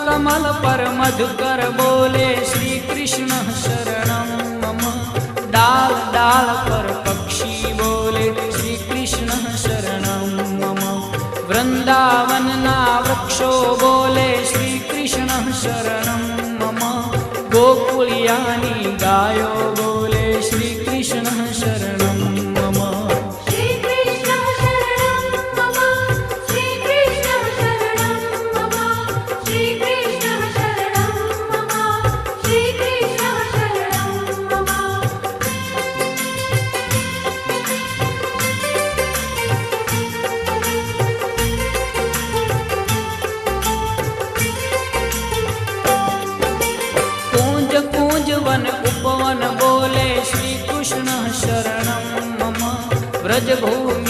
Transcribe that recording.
कमल पर मधुकर बोले श्री कृष्ण शरणं मम। डाल डाल पर पक्षी बोले श्री कृष्ण शरणं मम। वृंदावन ना वृक्षो बोले श्री कृष्ण शरणं मम। गोकुलियानी गायो बोले श्री कृष्ण शरणं मम। श्री कृष्ण शरणं मम। श्री कृष्ण शरणं मम। श्री कृष्ण शरणं मम। श्री कृष्ण शरणं मम। कूंज कूंज वन उपवन बोले श्री कृष्ण शरणं मम। व्रज भूमि